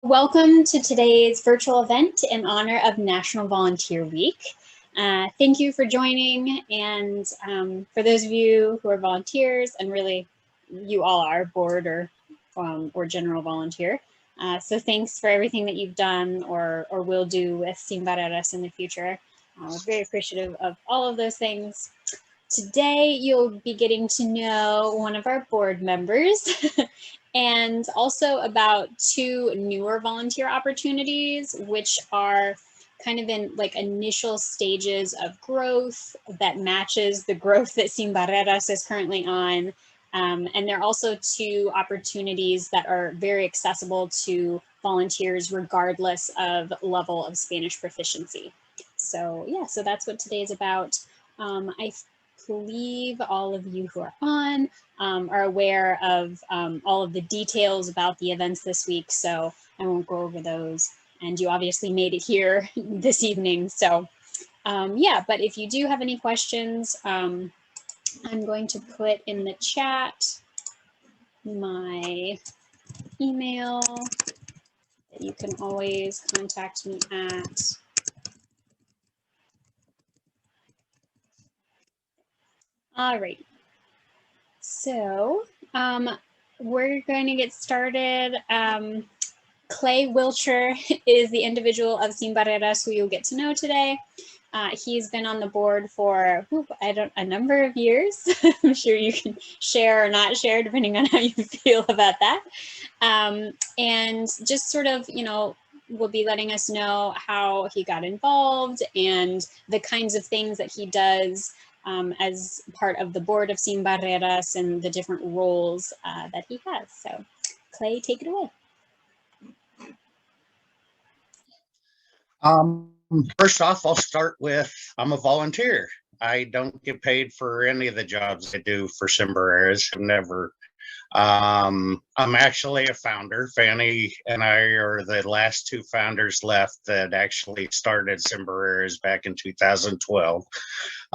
Welcome to today's virtual event in honor of National Volunteer Week. Thank you for joining, and for those of you who are volunteers, and really you all are board or general volunteer. So thanks for everything that you've done or will do with Sin Barreras in the future. We're very appreciative of all of those things. Today, you'll be getting to know one of our board members and also about two newer volunteer opportunities, which are kind of in like initial stages of growth that matches the growth that Sin Barreras is currently on. And they're also two opportunities that are very accessible to volunteers regardless of level of Spanish proficiency. So yeah, so that's what today is about. I believe all of you who are on are aware of all of the details about the events this week, so I won't go over those. And you obviously made it here this evening, so yeah, but if you do have any questions, I'm going to put in the chat my email that you can always contact me at. All right, so we're going to get started. Clay Wilcher is the individual of Sin Barreras who you'll get to know today. He's been on the board for a number of years. I'm sure you can share or not share depending on how you feel about that. And just sort of, will be letting us know how he got involved and the kinds of things that he does as part of the board of Sin Barreras and the different roles that he has. So Clay, take it away. First off, I'll start with I'm a volunteer. I don't get paid for any of the jobs I do for Sin Barreras. I've never. I'm actually a founder. Fanny and I are the last two founders left that actually started Sin Barreras back in 2012.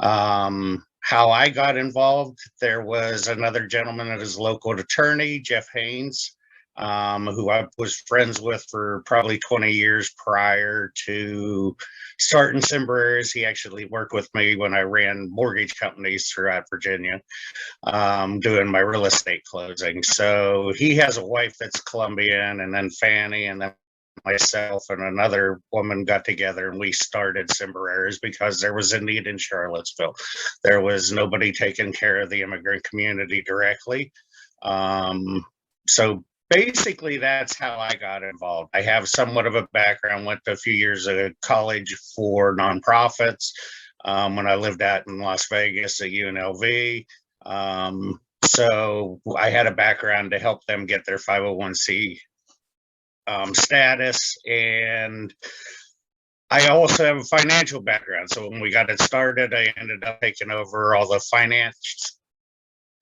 How I got involved, there was another gentleman that is local attorney, Jeff Haynes, who I was friends with for probably 20 years prior to starting Sin Barreras. He actually worked with me when I ran mortgage companies throughout Virginia, doing my real estate closing. So he has a wife that's Colombian, and then Fanny, and then myself and another woman got together and we started Sin Barreras because there was a need in Charlottesville. There was nobody taking care of the immigrant community directly. So basically that's how I got involved. I have somewhat of a background, went to a few years of college for nonprofits when I lived out in Las Vegas at UNLV. So I had a background to help them get their 501c status, and I also have a financial background. So when we got it started, I ended up taking over all the finance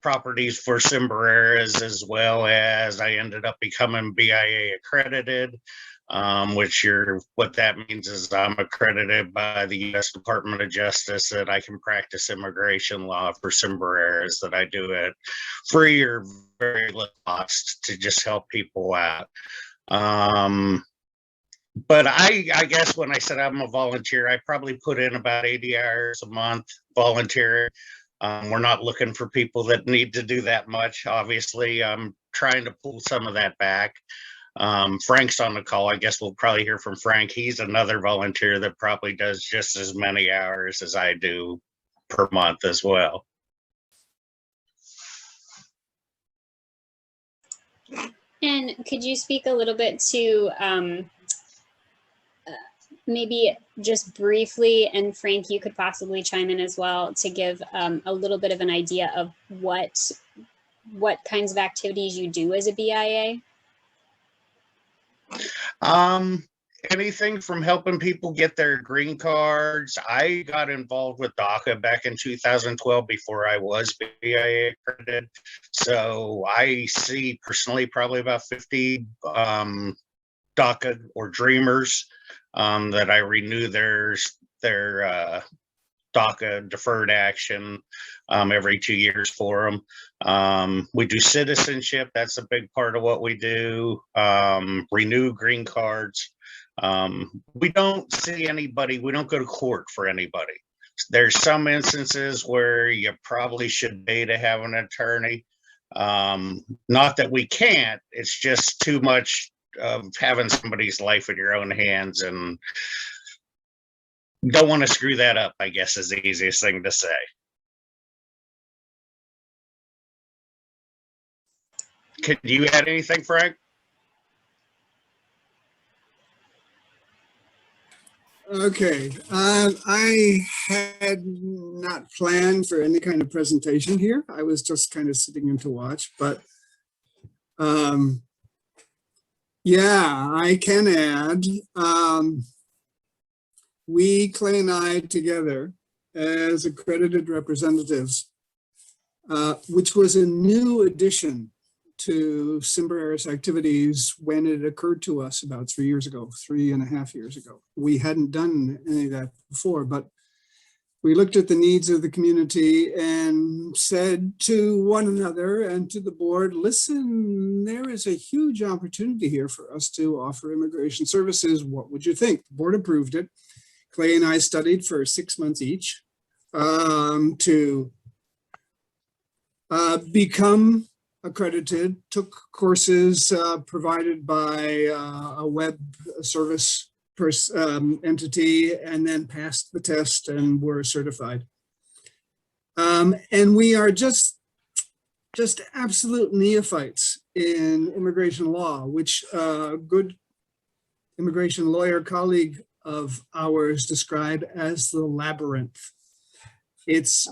properties for Sin Barreras, as well as I ended up becoming BIA accredited, what that means is I'm accredited by the U.S. Department of Justice that I can practice immigration law for Sin Barreras, that I do it free or very little cost to just help people out. But I guess when I said I'm a volunteer, I probably put in about 80 hours a month volunteering. We're not looking for people that need to do that much. Obviously, I'm trying to pull some of that back. Frank's on the call. I guess we'll probably hear from Frank. He's another volunteer that probably does just as many hours as I do per month as well. And could you speak a little bit to maybe just briefly, and Frank, you could possibly chime in as well, to give a little bit of an idea of what kinds of activities you do as a BIA? Anything from helping people get their green cards. I got involved with DACA back in 2012 before I was BIA accredited. So I see personally probably about 50 DACA or Dreamers that I renew their DACA deferred action every 2 years for them. We do citizenship. That's a big part of what we do. Renew green cards. We don't see anybody, we don't go to court for anybody. There's some instances where you probably should pay to have an attorney. Not that we can't, it's just too much of having somebody's life in your own hands, and don't want to screw that up, I guess, is the easiest thing to say. Could you add anything, Frank? Okay, I had not planned for any kind of presentation here. I was just kind of sitting in to watch, but yeah, I can add. We, Clay and I, together as accredited representatives, which was a new addition to Sin Barreras activities when it occurred to us about 3.5 years ago. We hadn't done any of that before, but we looked at the needs of the community and said to one another and to the board, listen, there is a huge opportunity here for us to offer immigration services. What would you think? The board approved it. Clay and I studied for 6 months each to become accredited, took courses provided by a web service entity, and then passed the test and were certified. And we are just absolute neophytes in immigration law, which a good immigration lawyer colleague of ours described as the labyrinth. It's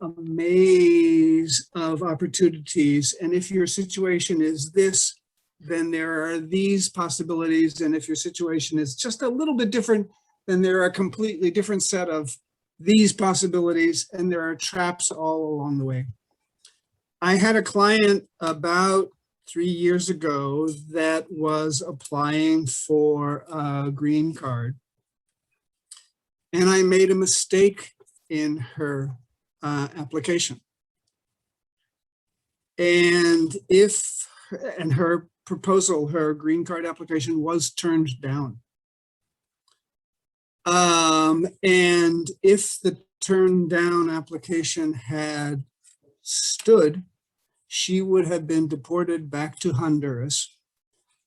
a maze of opportunities. And if your situation is this, then there are these possibilities. And if your situation is just a little bit different, then there are a completely different set of these possibilities, and there are traps all along the way. I had a client about 3 years ago that was applying for a green card. And I made a mistake in her application. And her proposal, her green card application, was turned down. And if the turned down application had stood, she would have been deported back to Honduras.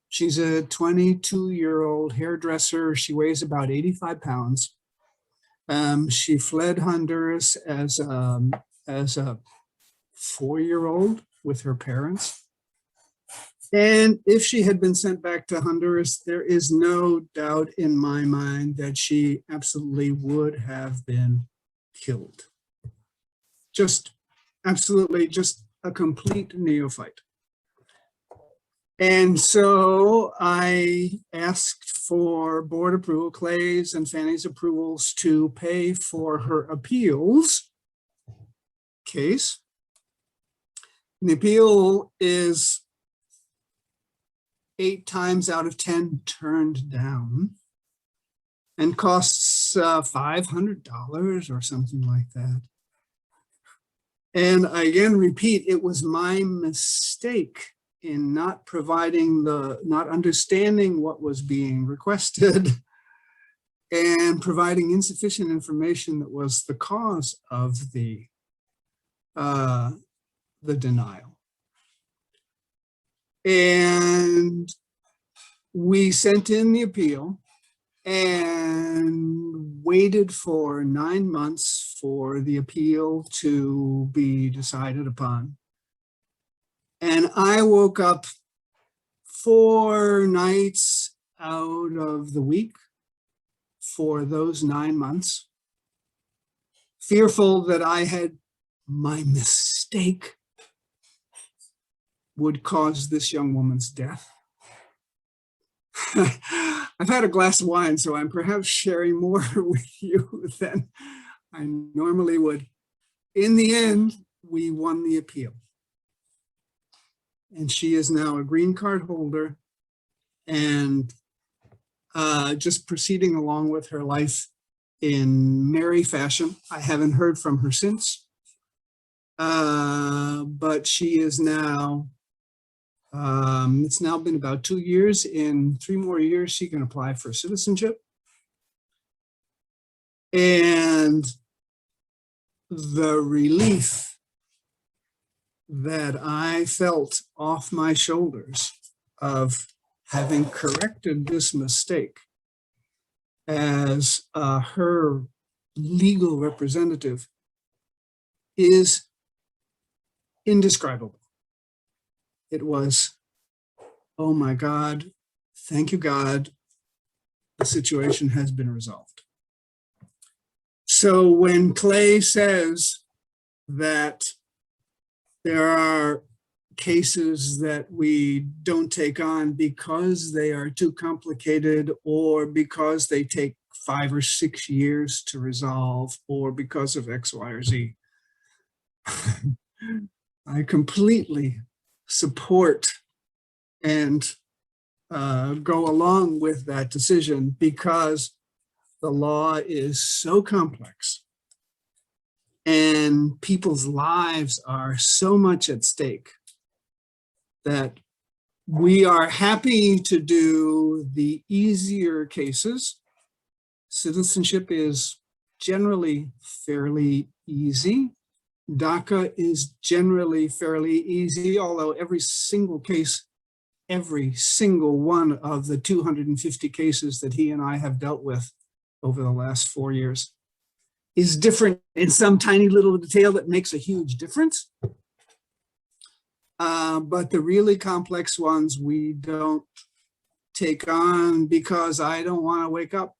She's a 22-year-old hairdresser. She weighs about 85 pounds. She fled Honduras as a 4-year-old with her parents. And if she had been sent back to Honduras, there is no doubt in my mind that she absolutely would have been killed. Just absolutely, just a complete neophyte. And so I asked for board approval, Clay's and Fanny's approvals, to pay for her appeals case. And the appeal is 8 times out of 10 turned down and costs $500 or something like that. And I again repeat, it was my mistake in not understanding what was being requested and providing insufficient information that was the cause of the denial. And we sent in the appeal and waited for 9 months for the appeal to be decided upon. And I woke up 4 nights out of the week for those 9 months, fearful that my mistake would cause this young woman's death. I've had a glass of wine, so I'm perhaps sharing more with you than I normally would. In the end, we won the appeal. And she is now a green card holder and just proceeding along with her life in merry fashion. I haven't heard from her since, but she is now, it's now been about 2 years. In 3 more years, she can apply for citizenship. And the relief that I felt off my shoulders of having corrected this mistake as her legal representative is indescribable. It was, oh my God, thank you, God, the situation has been resolved. So when Clay says that there are cases that we don't take on because they are too complicated, or because they take 5 or 6 years to resolve, or because of X, Y, or Z, I completely support and go along with that decision, because the law is so complex and people's lives are so much at stake that we are happy to do the easier cases. Citizenship is generally fairly easy. DACA is generally fairly easy, although every single case, every single one of the 250 cases that he and I have dealt with over the last 4 years is different in some tiny little detail that makes a huge difference. But the really complex ones we don't take on, because I don't want to wake up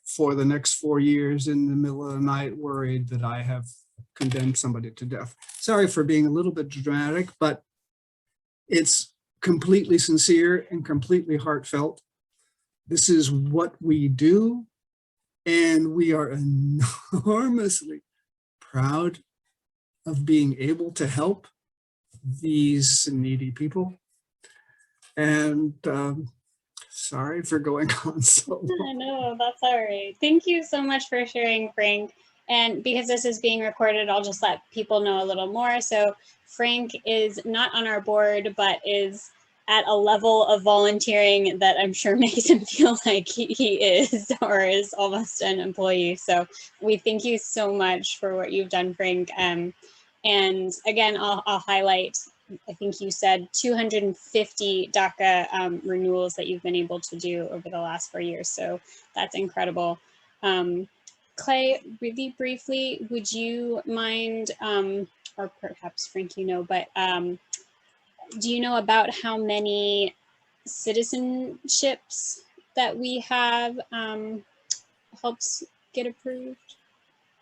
for the next 4 years in the middle of the night worried that I have condemned somebody to death. Sorry for being a little bit dramatic, but it's completely sincere and completely heartfelt. This is what we do, and we are enormously proud of being able to help these needy people. And sorry for going on so long. No, that's all right. Thank you so much for sharing, Frank. And because this is being recorded, I'll just let people know a little more. So Frank is not on our board, but is at a level of volunteering that I'm sure makes him feel like he is, or is almost an employee. So we thank you so much for what you've done, Frank. And again, I'll highlight, I think you said 250 DACA renewals that you've been able to do over the last 4 years. So that's incredible. Clay, really briefly, would you mind, or perhaps Frank, you know, but do you know about how many citizenships that we have helps get approved?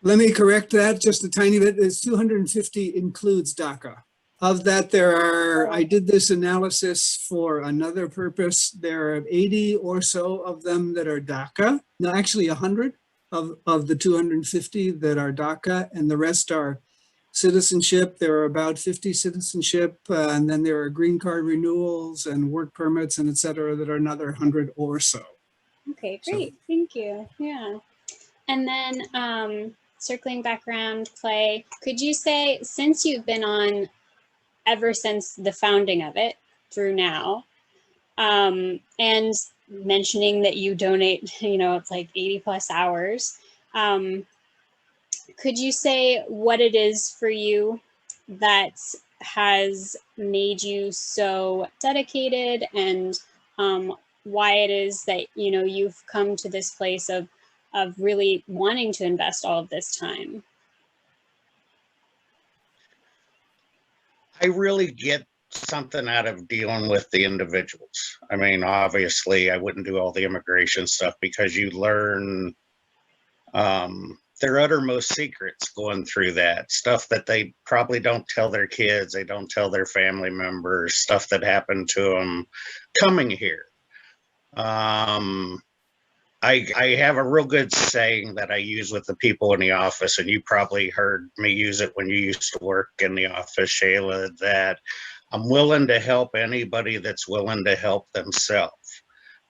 Let me correct that just a tiny bit. It's 250 includes DACA. Of that, there are, I did this analysis for another purpose. There are 80 or so of them that are DACA. No, actually 100 of the 250 that are DACA, and the rest are citizenship. There are about 50 citizenship, and then there are green card renewals and work permits and et cetera that are another 100 or so. Okay, great. So, thank you. Yeah. And then circling back around, Clay, could you say, since you've been on ever since the founding of it through now, and mentioning that you donate, you know, it's like 80 plus hours, could you say what it is for you that has made you so dedicated, and why it is that, you know, you've come to this place of really wanting to invest all of this time? I really get something out of dealing with the individuals. I mean, obviously, I wouldn't do all the immigration stuff because you learn their uttermost secrets going through that stuff that they probably don't tell their kids, they don't tell their family members, stuff that happened to them coming here. I have a real good saying that I use with the people in the office, and you probably heard me use it when you used to work in the office, Shayla, that I'm willing to help anybody that's willing to help themselves.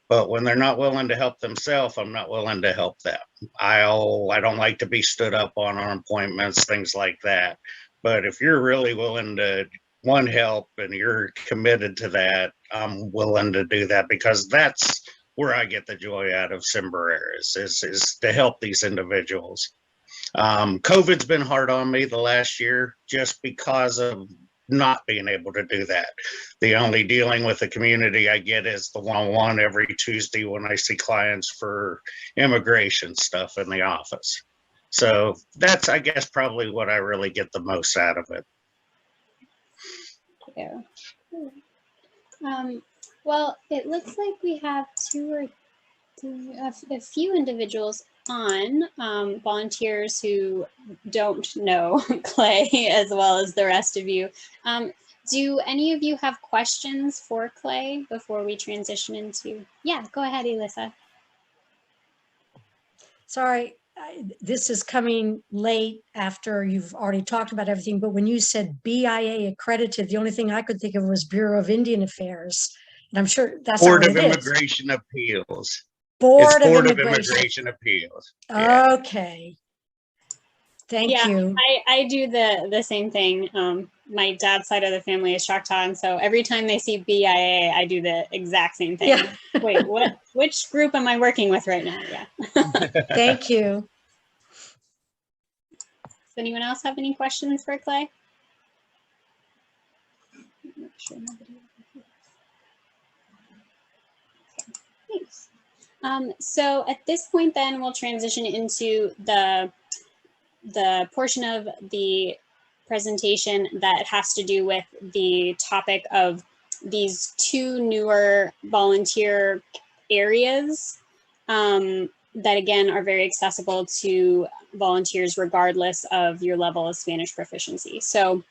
But when they're not willing to help themselves, I'm not willing to help them. I don't like to be stood up on appointments, things like that. But if you're really willing to help and you're committed to that, I'm willing to do that, because that's where I get the joy out of Sin Barreras, is to help these individuals. COVID's been hard on me the last year just because of not being able to do that. The only dealing with the community I get is the one-on-one every Tuesday when I see clients for immigration stuff in the office. So that's, I guess, probably what I really get the most out of it. Yeah. Well, it looks like we have a few individuals on, volunteers who don't know Clay as well as the rest of you. Do any of you have questions for Clay before we transition into? Yeah, go ahead, Elissa. Sorry, this is coming late after you've already talked about everything, but when you said BIA accredited, the only thing I could think of was Bureau of Indian Affairs. And I'm sure that's Board not of what it is. Immigration Appeals. Board It's Board of of Immigration Appeals. Yeah. Okay. Thank you. I do the same thing. My dad's side of the family is Choctaw, and so every time they see BIA, I do the exact same thing. Yeah. Wait, what? Which group am I working with right now? Yeah. Thank you. Does anyone else have any questions for Clay? Make sure nobody else. Okay, thanks. So at this point, then we'll transition into the portion of the presentation that has to do with the topic of these two newer volunteer areas that again are very accessible to volunteers regardless of your level of Spanish proficiency. So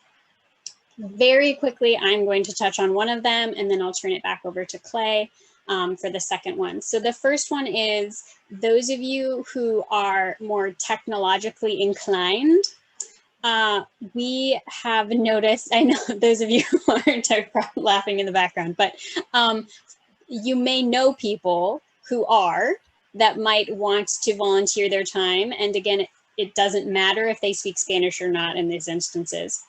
very quickly, I'm going to touch on one of them and then I'll turn it back over to Clay for the second one. So the first one is those of you who are more technologically inclined. We have noticed, I know those of you who aren't laughing in the background, but you may know people who are that might want to volunteer their time. And again, it doesn't matter if they speak Spanish or not in these instances.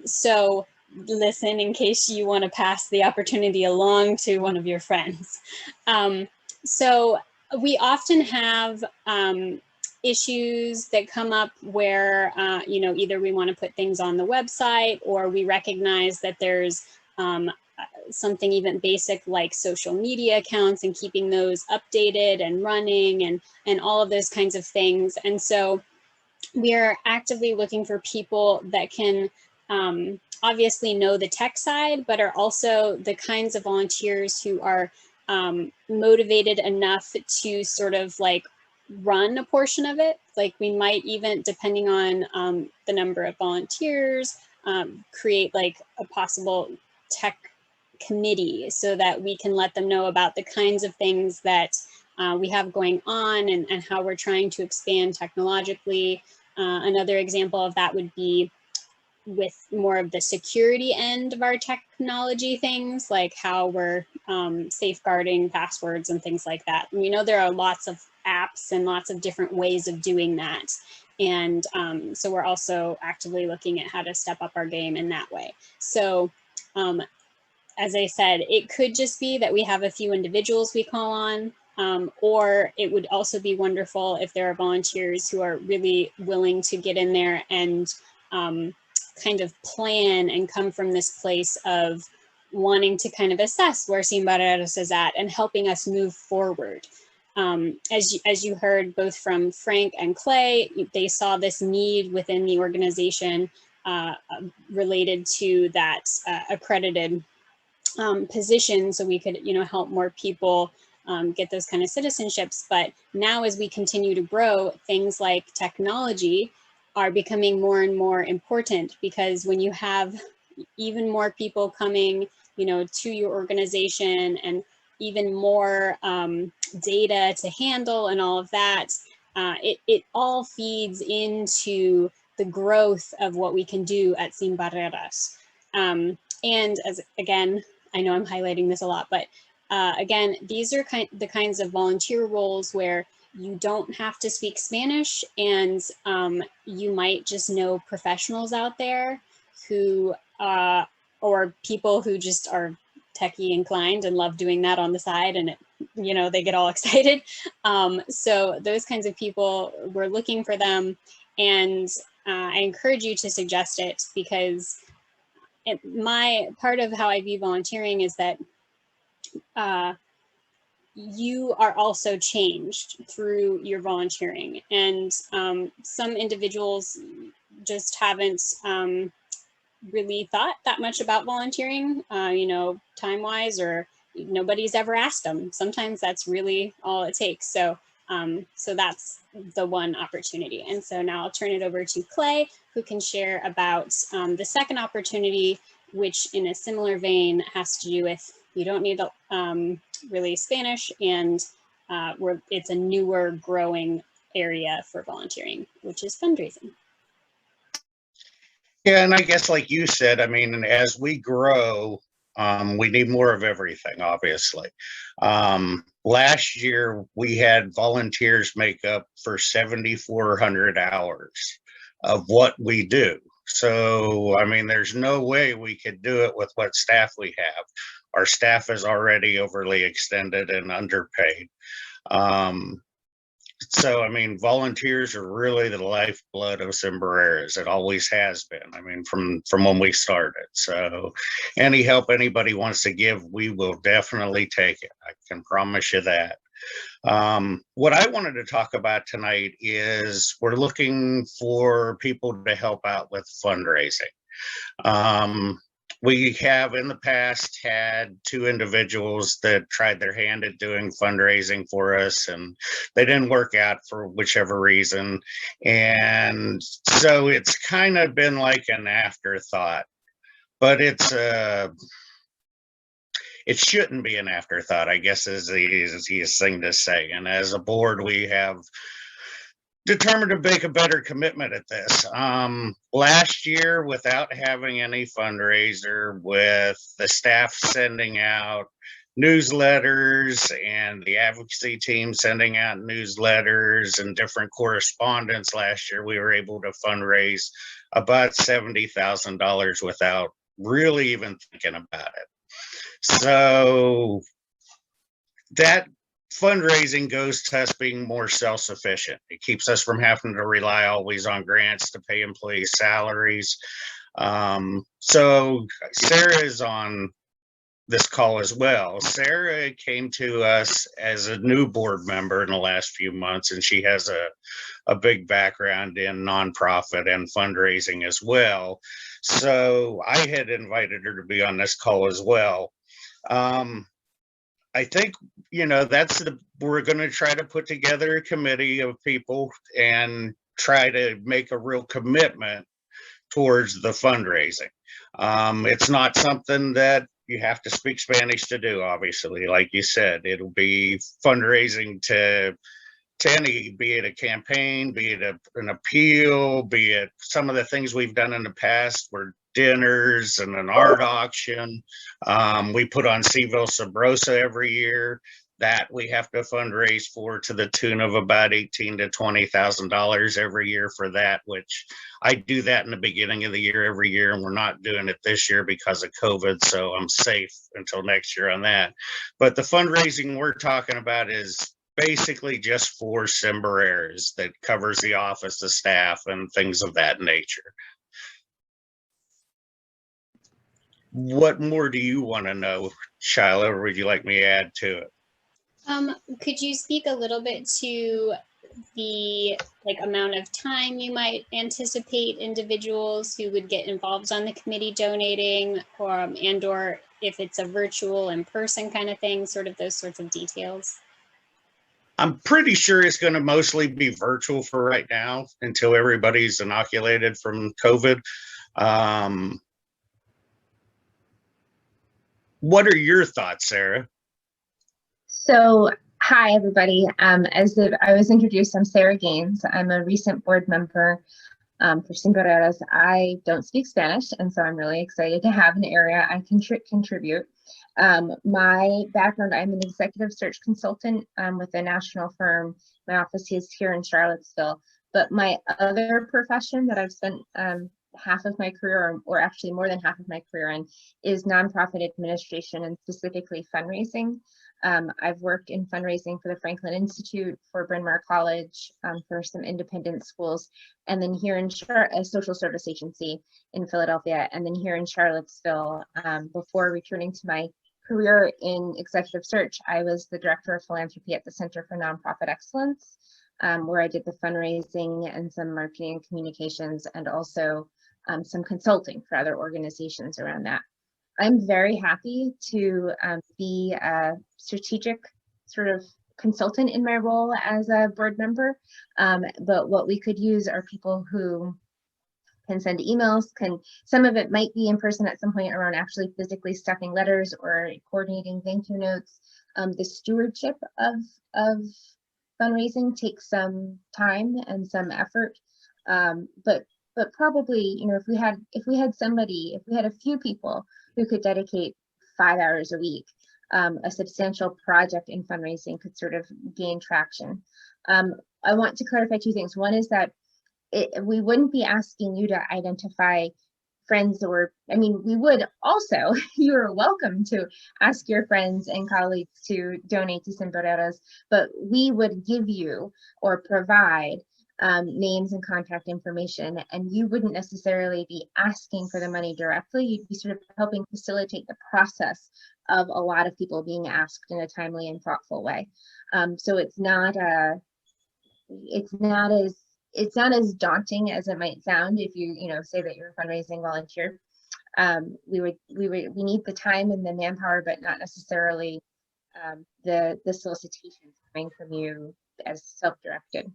So listen in case you want to pass the opportunity along to one of your friends. So we often have issues that come up where, you know, either we want to put things on the website or we recognize that there's something even basic like social media accounts and keeping those updated and running and all of those kinds of things. And so we are actively looking for people that can obviously know the tech side, but are also the kinds of volunteers who are motivated enough to sort of like run a portion of it. Like we might even, depending on the number of volunteers, create like a possible tech committee so that we can let them know about the kinds of things that we have going on and how we're trying to expand technologically. Another example of that would be with more of the security end of our technology things, like how we're safeguarding passwords and things like that. And we know there are lots of apps and lots of different ways of doing that. And so we're also actively looking at how to step up our game in that way. So as I said, it could just be that we have a few individuals we call on, or it would also be wonderful if there are volunteers who are really willing to get in there and kind of plan and come from this place of wanting to kind of assess where Sin Barreras is at and helping us move forward. As you heard both from Frank and Clay, they saw this need within the organization related to that accredited position, so we could, you know, help more people get those kind of citizenships. But now as we continue to grow, things like technology are becoming more and more important, because when you have even more people coming, you know, to your organization and even more data to handle and all of that, it all feeds into the growth of what we can do at Sin Barreras. And as again, I know I'm highlighting this a lot, but again, these are the kinds of volunteer roles where you don't have to speak Spanish, and you might just know professionals out there who, or people who just are techie inclined and love doing that on the side, and they get all excited. So those kinds of people, we're looking for them, and I encourage you to suggest it, because my part of how I view volunteering is that you are also changed through your volunteering, and some individuals just haven't really thought that much about volunteering, time-wise, or nobody's ever asked them. Sometimes that's really all it takes. So that's the one opportunity. And so now I'll turn it over to Clay, who can share about the second opportunity, which in a similar vein has to do with, you don't need really Spanish, and it's a newer growing area for volunteering, which is fundraising. Yeah, and I guess like you said, I mean, as we grow, we need more of everything, obviously. Last year, we had volunteers make up for 7,400 hours of what we do. So, I mean, there's no way we could do it with what staff we have. Our staff is already overly extended and underpaid. So, I mean, volunteers are really the lifeblood of Sin Barreras. It always has been. I mean, from when we started. So any help anybody wants to give, we will definitely take it. I can promise you that. What I wanted to talk about tonight is we're looking for people to help out with fundraising. We have in the past had two individuals that tried their hand at doing fundraising for us, and they didn't work out for whichever reason. And so it's kind of been like an afterthought, but it shouldn't be an afterthought, I guess, is the easiest thing to say. And as a board, we have determined to make a better commitment at this. Last year, without having any fundraiser, with the staff sending out newsletters and the advocacy team sending out newsletters and different correspondence last year, we were able to fundraise about $70,000 without really even thinking about it. So that fundraising goes to us being more self-sufficient. It keeps us from having to rely always on grants to pay employees' salaries. So Sarah is on this call as well. Sarah came to us as a new board member in the last few months, and she has a big background in nonprofit and fundraising as well. So I had invited her to be on this call as well. I think, we're going to try to put together a committee of people and try to make a real commitment towards the fundraising. It's not something that you have to speak Spanish to do, obviously. Like you said, it'll be fundraising to any, be it a campaign, be it an appeal, be it some of the things we've done in the past were dinners and an art auction. We put on Seville Sabrosa every year that we have to fundraise for to the tune of about $18,000 to $20,000 every year for that, which I do that in the beginning of the year every year, and we're not doing it this year because of COVID, so I'm safe until next year on that. But the fundraising we're talking about is basically just for Sin Barreras, that covers the office, the staff, and things of that nature. What more do you want to know, Shiloh, or would you like me to add to it? Could you speak a little bit to the amount of time you might anticipate individuals who would get involved on the committee donating, or if it's a virtual in-person kind of thing, sort of those sorts of details? I'm pretty sure it's going to mostly be virtual for right now until everybody's inoculated from COVID. What are your thoughts, Sarah? So, hi, everybody. As I was introduced, I'm Sarah Gaines. I'm a recent board member for Sin Barreras. I don't speak Spanish, and so I'm really excited to have an area I can contribute. My background, I'm an executive search consultant with a national firm. My office is here in Charlottesville, but my other profession that I've spent half of my career, or actually more than half of my career in, is nonprofit administration and specifically fundraising. I've worked in fundraising for the Franklin Institute, for Bryn Mawr College, for some independent schools, and then here in a social service agency in Philadelphia, and then here in Charlottesville. Before returning to my career in executive search, I was the director of philanthropy at the Center for Nonprofit Excellence, where I did the fundraising and some marketing and communications, and also some consulting for other organizations around that. I'm very happy to be a strategic sort of consultant in my role as a board member, but what we could use are people who can send emails, some of it might be in person at some point around actually physically stuffing letters or coordinating thank you notes. The stewardship of fundraising takes some time and some effort, but probably, you know, if we had a few people who could dedicate 5 hours a week, a substantial project in fundraising could sort of gain traction. I want to clarify two things. One is that we wouldn't be asking you to identify friends, or, I mean, we would also, you're welcome to ask your friends and colleagues to donate to Sin Barreras, but we would give you or provide names and contact information, and you wouldn't necessarily be asking for the money directly. You'd be sort of helping facilitate the process of a lot of people being asked in a timely and thoughtful way. So it's not as daunting as it might sound if you say that you're a fundraising volunteer. We need the time and the manpower, but not necessarily the solicitation coming from you as self-directed.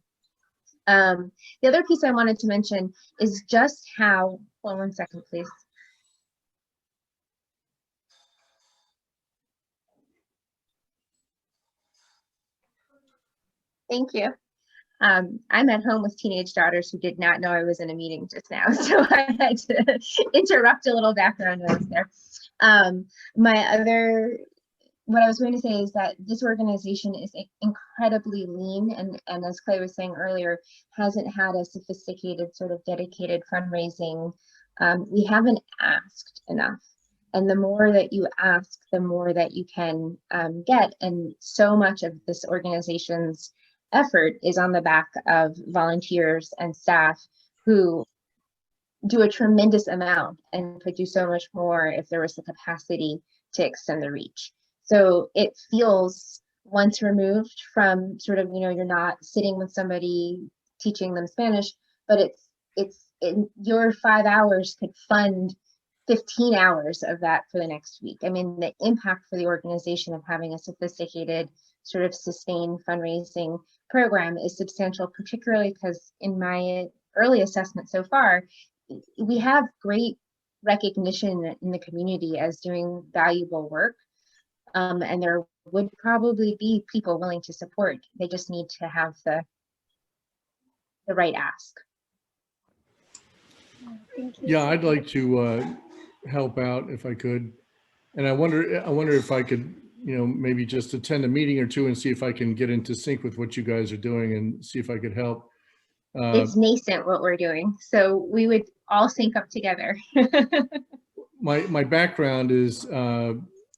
The other piece I wanted to mention is just how, hold on one second, please. Thank you. I'm at home with teenage daughters who did not know I was in a meeting just now, so I had to interrupt a little background noise there. What I was going to say is that this organization is incredibly lean, and as Clay was saying earlier, hasn't had a sophisticated sort of dedicated fundraising. We haven't asked enough. And the more that you ask, the more that you can get. And so much of this organization's effort is on the back of volunteers and staff who do a tremendous amount and could do so much more if there was the capacity to extend the reach. So it feels, once removed from sort of, you're not sitting with somebody teaching them Spanish, but your 5 hours could fund 15 hours of that for the next week. I mean, the impact for the organization of having a sophisticated sort of sustained fundraising program is substantial, particularly because in my early assessment so far, we have great recognition in the community as doing valuable work. And there would probably be people willing to support. They just need to have the right ask. Yeah, I'd like to help out if I could. And I wonder if I could, maybe just attend a meeting or two and see if I can get into sync with what you guys are doing and see if I could help. It's nascent what we're doing, so we would all sync up together. My background is,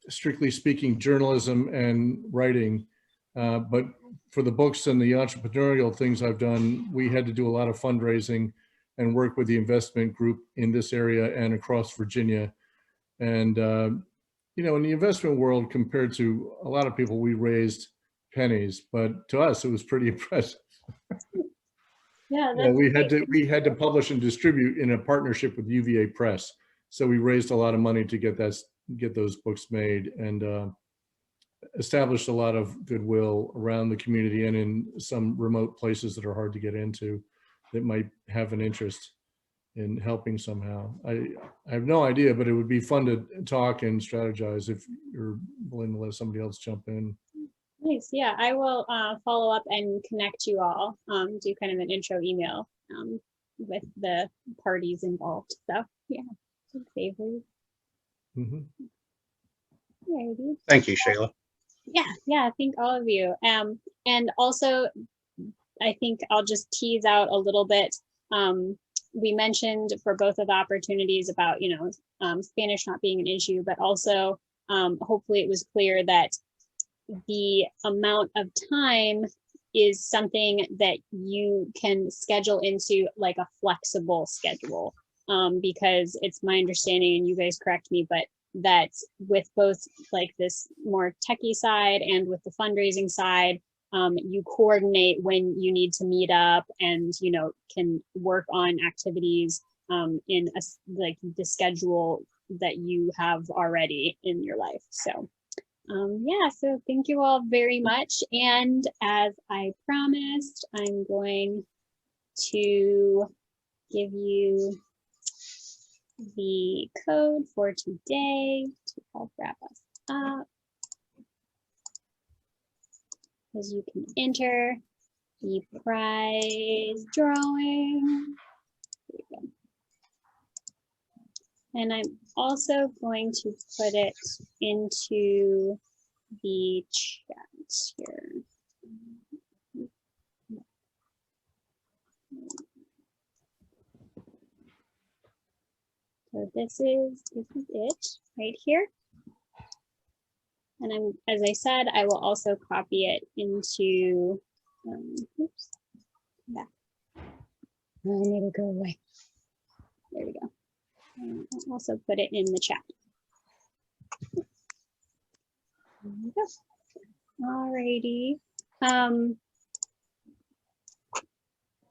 strictly speaking, journalism and writing, but for the books and the entrepreneurial things I've done, we had to do a lot of fundraising and work with the investment group in this area and across Virginia. And in the investment world, compared to a lot of people, we raised pennies, but to us, it was pretty impressive. Yeah, we had to publish and distribute in a partnership with UVA Press. So we raised a lot of money to get those books made, and established a lot of goodwill around the community and in some remote places that are hard to get into that might have an interest in helping somehow. I have no idea, but it would be fun to talk and strategize if you're willing to let somebody else jump in. Nice. Yeah, I will follow up and connect you all, do kind of an intro email with the parties involved. So yeah, thanks, Avery. Mm-hmm. Alrighty. Thank you, Shayla. Yeah, thank all of you. And also, I think I'll just tease out a little bit. We mentioned for both of the opportunities about, Spanish not being an issue, but also hopefully it was clear that the amount of time is something that you can schedule into like a flexible schedule. Because it's my understanding, and you guys correct me, but that with both like this more techie side and with the fundraising side, you coordinate when you need to meet up and, can work on activities in like the schedule that you have already in your life. So yeah, so thank you all very much. And as I promised, I'm going to give you the code for today to help wrap us up. As you can enter the prize drawing. There you go. And I'm also going to put it into the chat here. So this is it right here. And as I said, I will also copy it into, oops, back. I need to go away. There we go. And I'll also put it in the chat. There we go. Alrighty.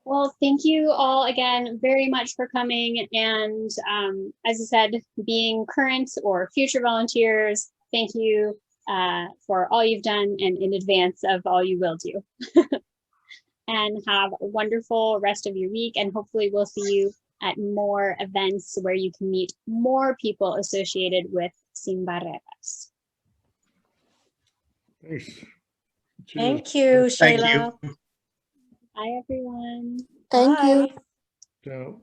Well, thank you all again very much for coming. And as I said, being current or future volunteers, thank you for all you've done and in advance of all you will do. And have a wonderful rest of your week. And hopefully we'll see you at more events where you can meet more people associated with Sin Barreras. Thanks. Cheers. Thank you, Thank Shayla. you. Bye, everyone. Thank you. Bye. Ciao.